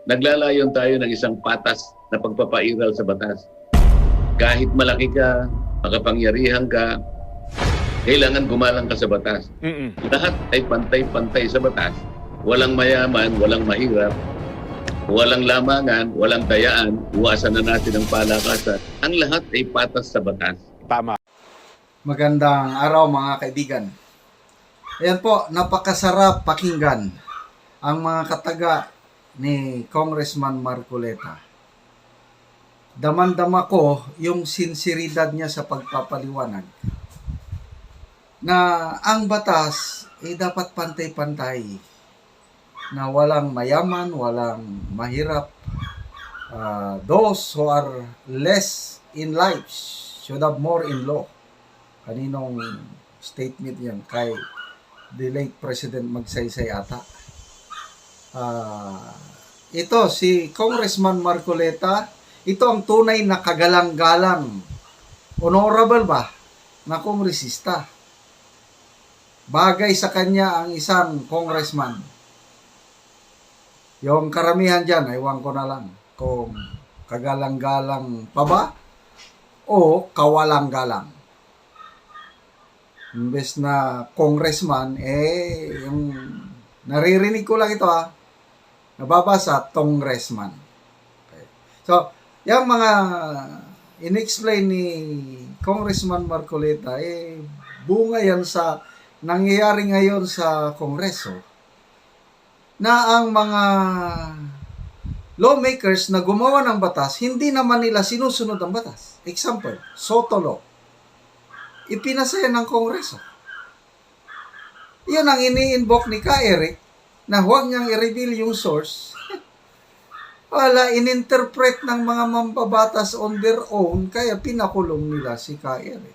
Naglalayon tayo ng isang patas na pagpapairal sa batas. Kahit malaki ka, makapangyarihan ka, kailangan gumalang ka sa batas. Lahat ay pantay-pantay sa batas. Walang mayaman, walang mahirap, walang lamangan, walang dayaan, iwasan na natin ang palakasan. Ang lahat ay patas sa batas. Tama. Magandang araw mga kaibigan. Ayan po, napakasarap pakinggan ang mga kataga ni Congressman Marcoleta. Daman-dama ko yung sinseridad niya sa pagpapaliwanag na ang batas ay dapat pantay-pantay, na walang mayaman, walang mahirap. Those who are less in life should have more in law. Kaninong statement yan? Kay the late President Magsaysay ata. Ito, si Congressman Marcoleta, ito ang tunay na kagalang-galang. Honorable ba na kongresista? Bagay sa kanya ang isang congressman. Yung karamihan dyan, ewan ko na lang kung kagalang-galang pa ba o kawalang-galang. Imbes na congressman, yung naririnig ko lang ito nababasa, congressman. Okay. So, yung mga in-explain ni Congressman Marcoleta, bunga yan sa nangyayari ngayon sa Kongreso, na ang mga lawmakers na gumawa ng batas, hindi naman nila sinusunod ang batas. Example, Soto Law. Ipinasa yan ng Kongreso. Yun ang ini-invoke ni Ka Eric na huwag niyang i-reveal yung source. Wala, ininterpret ng mga mambabatas on their own, kaya pinakulong nila si Ka Eric.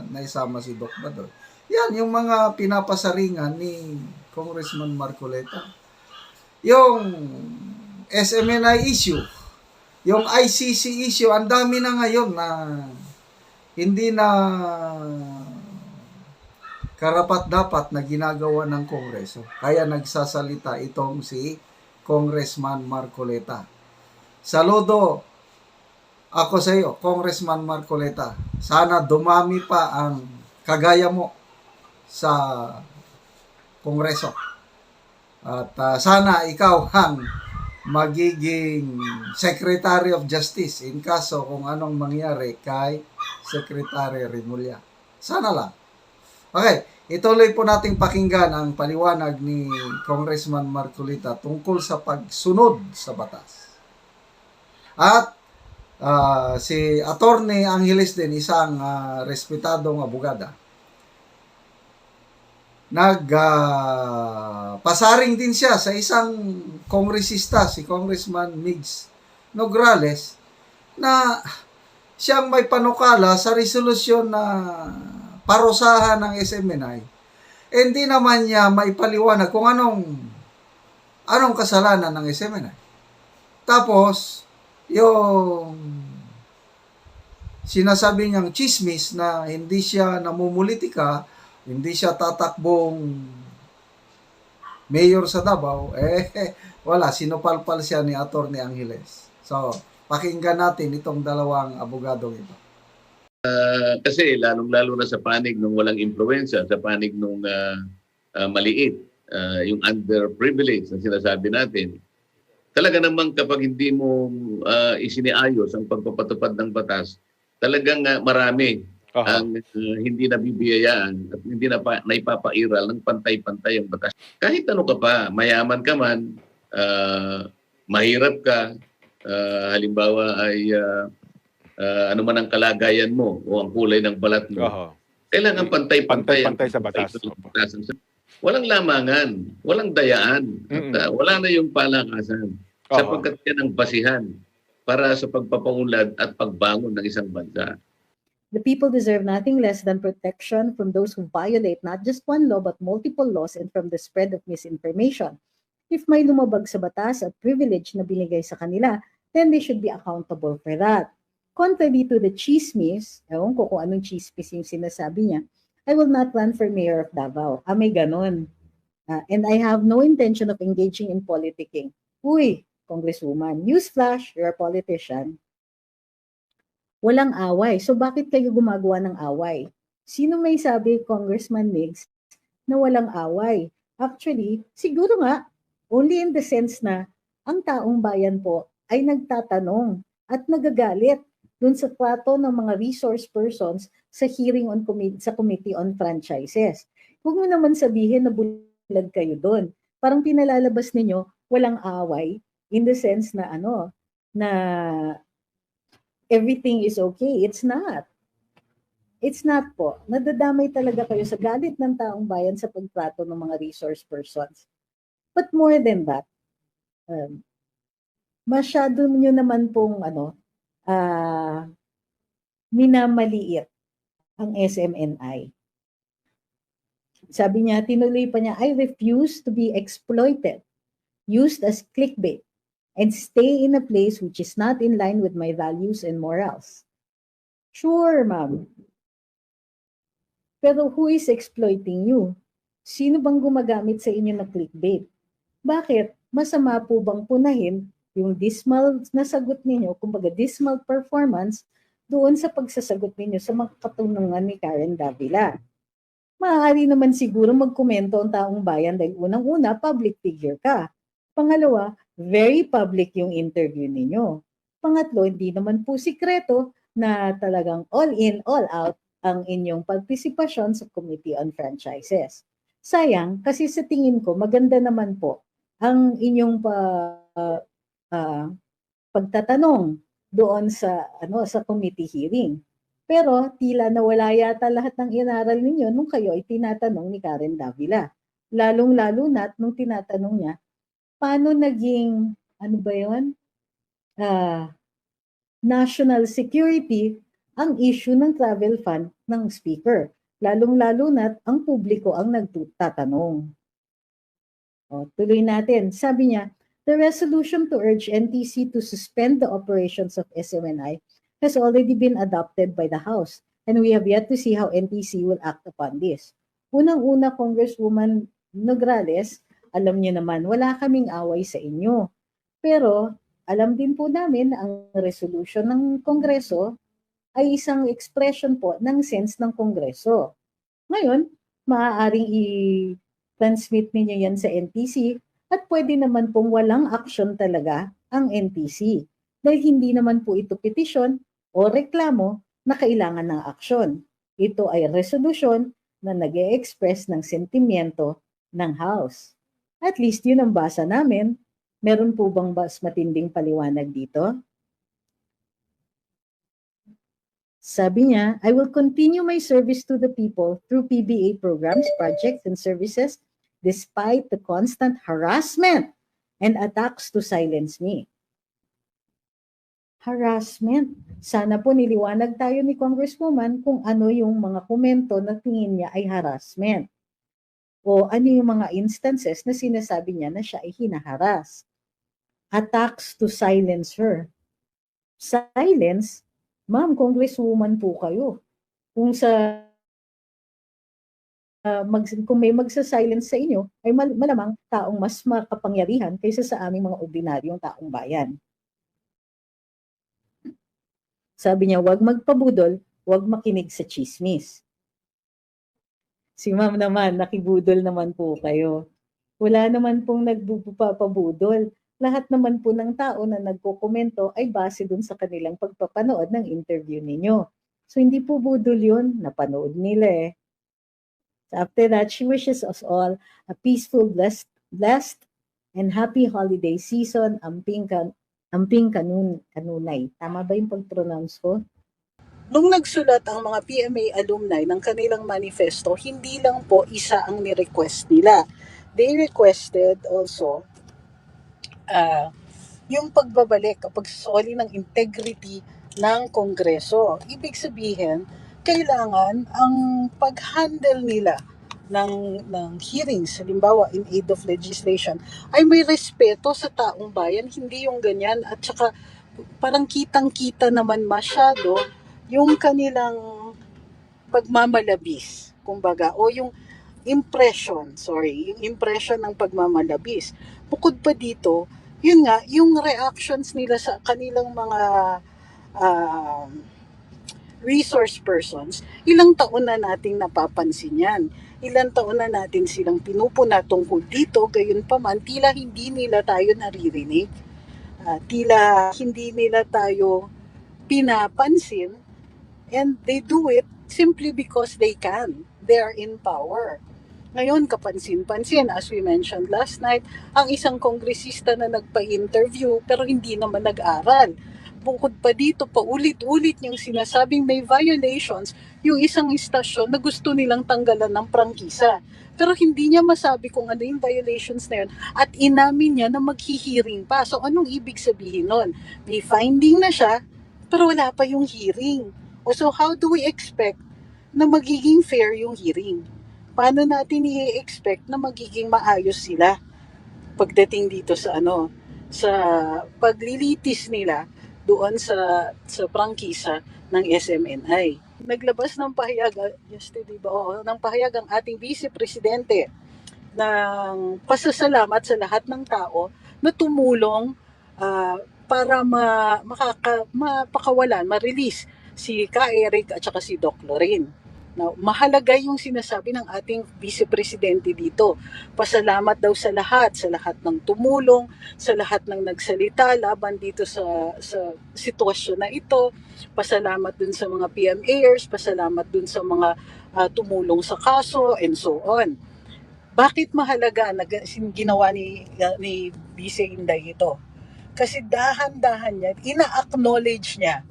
Naisama si Doc Badoy. Yan, yung mga pinapasaringan ni Congressman Marcoleta. Yung SMNI issue, yung ICC issue, ang dami na ngayon na hindi na karapat-dapat na ginagawa ng Kongreso. Kaya nagsasalita itong si Congressman Marcoleta. Saludo ako sa iyo, Congressman Marcoleta. Sana dumami pa ang kagaya mo sa Kongreso. At sana ikaw ang magiging Secretary of Justice in kaso kung anong mangyari kay Secretary Remulla. Sana lang. Okay, ituloy po nating pakinggan ang paliwanag ni Congressman Marcoleta tungkol sa pagsunod sa batas. At si Attorney Angeles din, isang respetadong abogada, pasaring din siya sa isang kongresista, si Congressman Migs Nograles, na siyang may panukala sa resolusyon na parusahan ng SMNI. Hindi naman niya maipaliwanag kung anong kasalanan ng SMNI. Tapos, yung sinasabi niyang chismis na hindi siya namumulitika, hindi siya tatakbong mayor sa Davao, wala, sinupalpal siya ni Attorney Angeles. So, pakinggan natin itong dalawang abogadong ito. Kasi lalong-lalo na sa panig nung walang impluensya, sa panig nung maliit, yung underprivileged na sinasabi natin, talaga namang kapag hindi mo isiniayos ang pagpapatupad ng batas, talagang marami ang hindi nabibiyayaan at hindi na naipapairal ng pantay-pantay ang batas. Kahit ano ka pa, mayaman ka man, mahirap ka, halimbawa ay ano man ang kalagayan mo o ang kulay ng balat mo, kailangan pantay-pantay sa batas. Walang lamangan, walang dayaan, at wala na yung palakasan. Sapagkat yan ang basihan para sa pagpapaunlad at pagbangon ng isang bansa. The people deserve nothing less than protection from those who violate not just one law but multiple laws and from the spread of misinformation. If may lumabag sa batas at privilege na binigay sa kanila, then they should be accountable for that. Contrary to the chismis, ewan ko kung anong chismis yung sinasabi niya, I will not run for mayor of Davao. May ganon. And I have no intention of engaging in politicking. Uy, Congresswoman. Newsflash, you're a politician. Walang away. So bakit kayo gumagawa ng away? Sino may sabi, Congressman Migs, na walang away? Actually, siguro nga, only in the sense na ang taong bayan po ay nagtatanong at nagagalit dun sa trato ng mga resource persons sa hearing on sa Committee on Franchises. Huwag mo naman sabihin na bulag kayo doon. Parang pinalalabas ninyo walang away in the sense na na everything is okay. It's not. It's not po. Nadadamay talaga kayo sa galit ng taong bayan sa pagtrato ng mga resource persons. But more than that, masyado nyo naman pong minamaliit ang SMNI. Sabi niya, tinuloy pa niya, I refuse to be exploited, used as clickbait, and stay in a place which is not in line with my values and morals. Sure, ma'am. Pero who is exploiting you? Sino bang gumagamit sa inyo na clickbait? Bakit? Masama po bang punahin yung dismal na sagot ninyo, kumbaga dismal performance, doon sa pagsasagot ninyo sa mga katanungan ni Karen Davila? Maaari naman siguro magkomento ang taong bayan dahil unang-una, public figure ka. Pangalawa, very public yung interview ninyo. Pangatlo, hindi naman po sikreto na talagang all in, all out ang inyong partisipasyon sa Committee on Franchises. Sayang, kasi sa tingin ko, maganda naman po ang inyong pagtatanong doon sa committee hearing. Pero tila nawala yata lahat ng inaral ninyo nung kayo ay tinatanong ni Karen Davila. Lalong-lalo na nung tinatanong niya, paano naging, national security ang issue ng travel fund ng speaker. Lalong-lalo na ang publiko ang nagtatanong. Tuloy natin. Sabi niya, the resolution to urge NTC to suspend the operations of SMNI has already been adopted by the House, and we have yet to see how NTC will act upon this. Unang-una, Congresswoman Nograles, alam niyo naman, wala kaming away sa inyo. Pero alam din po namin ang resolution ng Kongreso ay isang expression po ng sense ng Kongreso. Ngayon, maaaring i-transmit ninyo yan sa NTC at pwede naman pong walang action talaga ang NTC. Dahil hindi naman po ito petisyon o reklamo na kailangan ng aksyon. Ito ay resolusyon na nag-e-express ng sentimiento ng House. At least yun ang basa namin. Meron po bang mas matinding paliwanag dito? Sabi niya, I will continue my service to the people through PBA programs, projects, and services despite the constant harassment and attacks to silence me. Harassment. Sana po niliwanag tayo ni Congresswoman kung ano yung mga komento na tingin niya ay harassment. O ano yung mga instances na sinasabi niya na siya ay hinaharas. Attacks to silence her. Silence? Ma'am, Congresswoman po kayo. Kung kung may magsa-silence sa inyo, ay malamang taong mas makapangyarihan kaysa sa aming mga ordinaryong taong bayan. Sabi niya, wag magpabudol, wag makinig sa chismis. Si ma'am naman, nakibudol naman po kayo. Wala naman pong nagpapabudol. Lahat naman po ng tao na nagkokomento ay base dun sa kanilang pagpapanood ng interview ninyo. So hindi po budol yun, napanood nila eh. So after that, she wishes us all a peaceful, blessed, and happy holiday season. Amping kanunay. Tama ba yung pag-pronounce ko? Nung nagsulat ang mga PMA alumni ng kanilang manifesto, hindi lang po isa ang ni-request nila. They requested also yung pagbabalik o pagsoli ng integrity ng Kongreso. Ibig sabihin, kailangan ang pag-handle nila ng hearings, halimbawa in aid of legislation, ay may respeto sa taong bayan, hindi yung ganyan. At saka parang kitang-kita naman masyado yung kanilang pagmamalabis, kumbaga, o yung impression ng pagmamalabis. Bukod pa dito, yun nga, yung reactions nila sa kanilang mga um, resource persons, ilang taon na nating napapansin yan. Ilang taon na natin silang pinupuna tungkol dito, gayon pa man, tila hindi nila tayo naririnig. Tila hindi nila tayo pinapansin, and they do it simply because they can. They are in power. Ngayon, kapansin-pansin, as we mentioned last night, ang isang kongresista na nagpa-interview pero hindi naman nag-aral. Bukod pa dito, paulit-ulit niyang sinasabing may violations yung isang istasyon na gusto nilang tanggalan ng prangkisa. Pero hindi niya masabi kung ano yung violations na yun at inamin niya na maghihiring pa. So anong ibig sabihin nun? May finding na siya pero wala pa yung hearing. So how do we expect na magiging fair yung hearing? Paano natin i-expect na magiging maayos sila pagdating dito sa sa paglilitis nila doon sa prangkisa ng SMNI. Naglabas ng pahayag yesterday ng pahayag ang ating Vice Presidente ng pasasalamat sa lahat ng tao na tumulong para mapakawalan, ma-release si Ka Eric at saka si Doc Lorraine. Now, mahalaga yung sinasabi ng ating Vice Presidente dito. Pasalamat daw sa lahat ng tumulong, sa lahat ng nagsalita laban dito sa sitwasyon na ito. Pasalamat dun sa mga PMAers, pasalamat dun sa mga tumulong sa kaso, and so on. Bakit mahalaga na ginawa ni Vice Inday ito? Kasi dahan-dahan niya, ina-acknowledge niya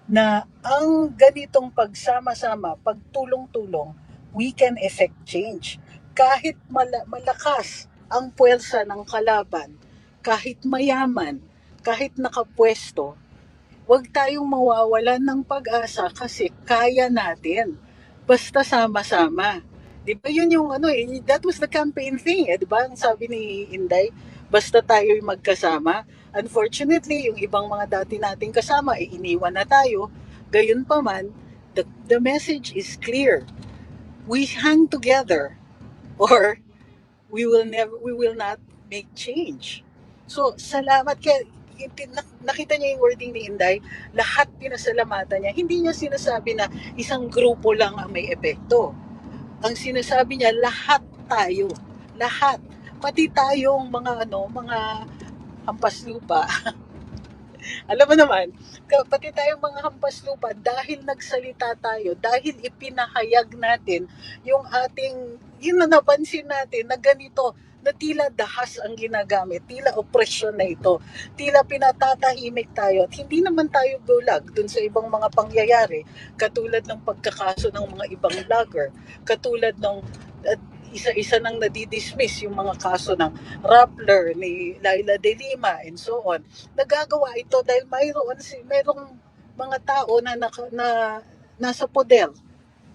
na ang ganitong pagsama-sama, pagtulong-tulong, we can effect change. Kahit malakas ang puwersa ng kalaban, kahit mayaman, kahit nakapwesto, huwag tayong mawawalan ng pag-asa kasi kaya natin. Basta sama-sama. Di ba yun yung that was the campaign thing, di ba? Ang sabi ni Inday, basta tayo'y magkasama. Unfortunately, yung ibang mga dati nating kasama, iniwan na tayo. Gayon pa man, the message is clear. We hang together or we will not make change. So, salamat kaya nakita niya yung wording ni Inday, lahat pinasalamatan niya. Hindi niya sinasabi na isang grupo lang ang may epekto. Ang sinasabi niya, lahat tayo. Lahat. Pati tayong mga hampas lupa. Alam mo naman, pati tayong mga hampas lupa, dahil nagsalita tayo, dahil ipinahayag natin yung yun na napansin natin na ganito, na tila dahas ang ginagamit, tila opresyon na ito, tila pinatatahimik tayo, at hindi naman tayo bulag dun sa ibang mga pangyayari, katulad ng pagkakaso ng mga ibang vlogger, katulad ng isa-isa nang nadidismiss yung mga kaso ng Rappler, ni Laila de Lima, and so on. Nagagawa ito dahil mayroong mga tao na nasa poder,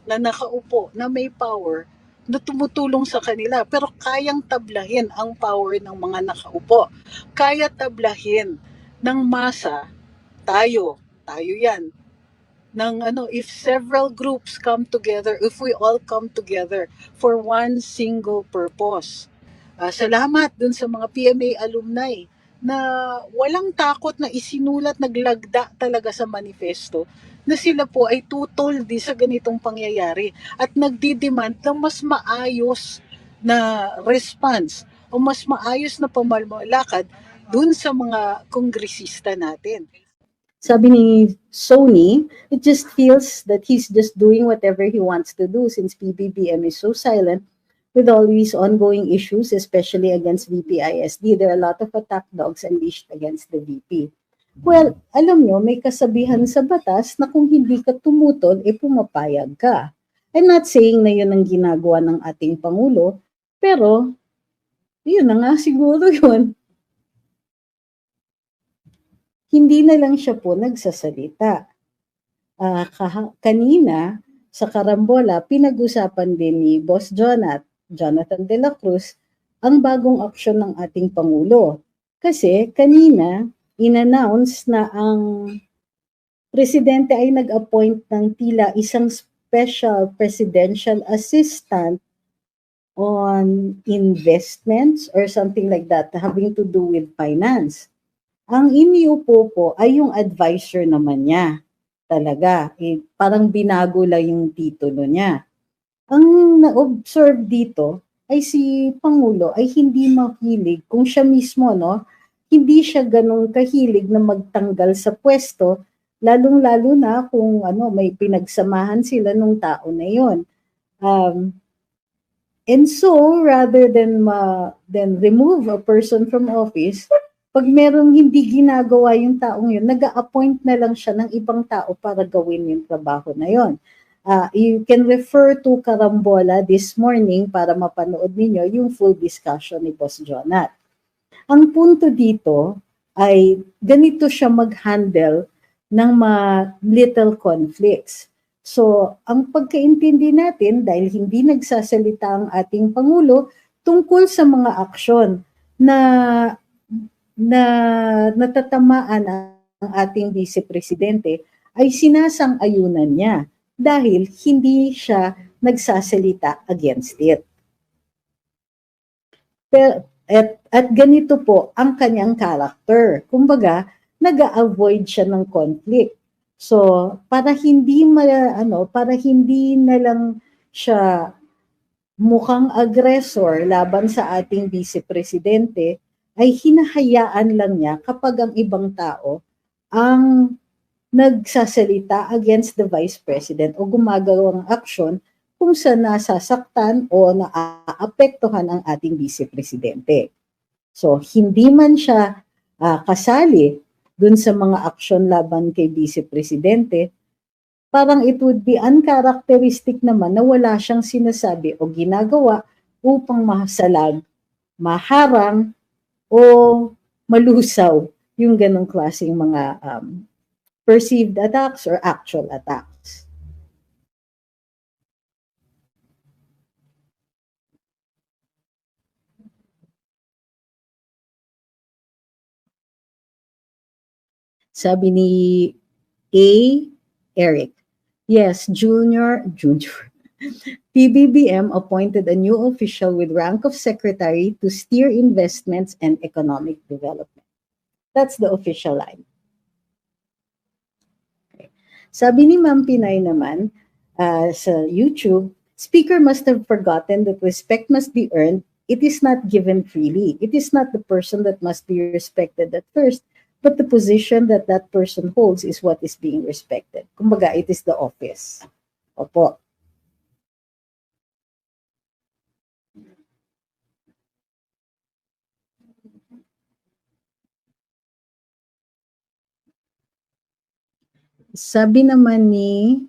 na nakaupo, na may power, na tumutulong sa kanila. Pero kayang tablahin ang power ng mga nakaupo. Kaya tablahin ng masa, tayo yan, if several groups come together, if we all come together for one single purpose. Salamat dun sa mga PMA alumni na walang takot na isinulat, naglagda talaga sa manifesto na sila po ay tutol di sa ganitong pangyayari at nagdidemand ng mas maayos na response o mas maayos na pamamalakad dun sa mga kongresista natin. Sabi ni Sony, it just feels that he's just doing whatever he wants to do since PBBM is so silent with all these ongoing issues, especially against VPISD. There are a lot of attack dogs unleashed against the VP. Well, alam nyo, may kasabihan sa batas na kung hindi ka tumutol, pumapayag ka. I'm not saying na yun ang ginagawa ng ating Pangulo, pero yun na nga siguro yun. Hindi na lang siya po nagsasalita. Kanina, sa Karambola, pinag-usapan din ni Boss Jonathan de la Cruz, ang bagong aksyon ng ating Pangulo. Kasi kanina, in-announce na ang presidente ay nag-appoint ng tila isang special presidential assistant on investments or something like that having to do with finance. Ang iniupo po ay yung advisor naman niya. Talaga, parang binago lang yung titulo niya. Ang na-observe dito ay si Pangulo ay hindi mahilig kung siya mismo, no, hindi siya ganun kahilig na magtanggal sa pwesto, lalong-lalo na kung may pinagsamahan sila nung tao na yon. And so, rather than remove a person from office, pag merong hindi ginagawa yung taong yun, nag-a-appoint na lang siya ng ibang tao para gawin yung trabaho na yon. You can refer to Karambola this morning para mapanood ninyo yung full discussion ni Boss Jonat. Ang punto dito ay ganito siya mag-handle ng mga little conflicts. So, ang pagkaintindi natin, dahil hindi nagsasalita ang ating Pangulo tungkol sa mga aksyon na natatamaan ang ating Vice Presidente, ay sinasang-ayunan niya dahil hindi siya nagsasalita against it. Pero, at ganito po ang kanyang character. Kumbaga, nag-a-avoid siya ng conflict. So, para hindi na lang siya mukhang aggressor laban sa ating Vice Presidente, ay hinahayaan lang niya kapag ang ibang tao ang nagsasalita against the Vice President o gumagawang aksyon kung saan nasasaktan o naaapektuhan ang ating Vice Presidente. So, hindi man siya kasali dun sa mga aksyon laban kay Vice Presidente, parang it would be uncharacteristic naman na wala siyang sinasabi o ginagawa upang masalag, maharang, o malusaw yung ganong klaseng mga perceived attacks or actual attacks. Sabi ni Eric, yes, Junior, PBBM appointed a new official with rank of secretary to steer investments and economic development. That's the official line. Okay. Sabi ni Ma'am Pinay naman sa YouTube, Speaker must have forgotten that respect must be earned. It is not given freely. It is not the person that must be respected at first, but the position that that person holds is what is being respected. Kumbaga, it is the office. Opo. Sabi naman ni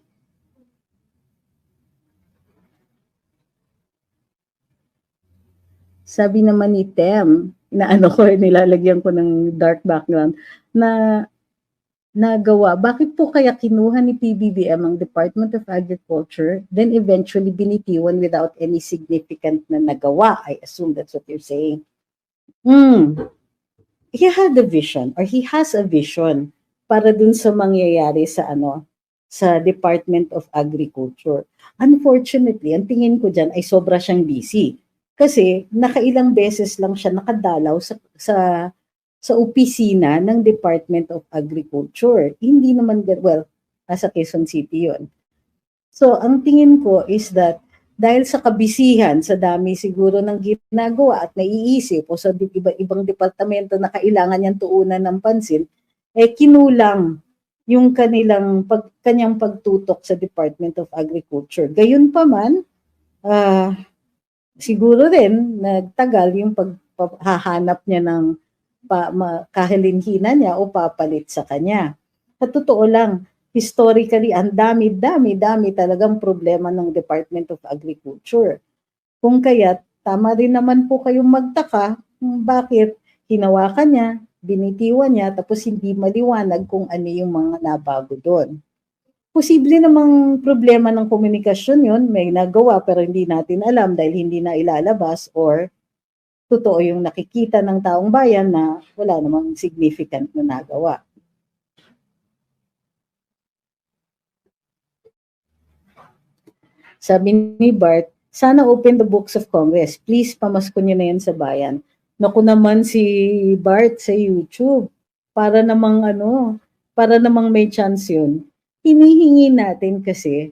Tem, nilalagyan ko ng dark background, na nagawa. Bakit po kaya kinuha ni PBBM ang Department of Agriculture, then eventually binitiwan without any significant na nagawa? I assume that's what you're saying. He had a vision, or he has a vision para dun sa mangyayari sa Department of Agriculture. Unfortunately, ang tingin ko dyan ay sobra siyang busy. Kasi nakailang beses lang siya nakadalaw sa opisina ng Department of Agriculture. Hindi naman, nasa Quezon City yun. So, ang tingin ko is that dahil sa kabisihan, sa dami siguro ng ginagawa at naiisip o sa iba-ibang departamento na kailangan niyang tuunan ng pansin, kinulang yung kanyang pagtutok sa Department of Agriculture. Gayunpaman, siguro rin nagtagal yung paghahanap niya ng kahilinhina niya o papalit sa kanya. Sa totoo lang, historically, ang dami talagang problema ng Department of Agriculture. Kung kaya't, tama rin naman po kayong magtaka bakit hinawakan niya, binitiwan niya, tapos hindi maliwanag kung ano yung mga nabago doon. Posible namang problema ng komunikasyon yun, may nagawa pero hindi natin alam dahil hindi na ilalabas, or totoo yung nakikita ng taong bayan na wala namang significant na nagawa. Sabi ni Bart, sana open the books of Congress. Please, pamasko nyo na yan sa bayan. Naku naman si Bart sa YouTube. Para namang may chance yun. Hinihingi natin kasi,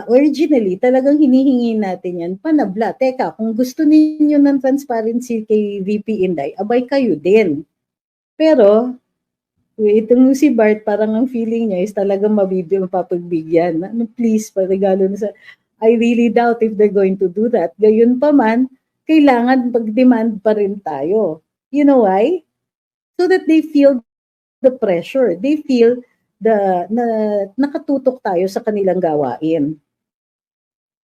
originally, talagang hinihingi natin yan, panabla. Teka, kung gusto ninyo ng transparency kay VP Inday, abay kayo din. Pero, itong si Bart, parang ang feeling niya is talagang mapapagbigyan. Please, regalo na sa... I really doubt if they're going to do that. Gayon pa man, kailangan pag-demand pa rin tayo. You know why? So that they feel the pressure. They feel nakatutok tayo sa kanilang gawain.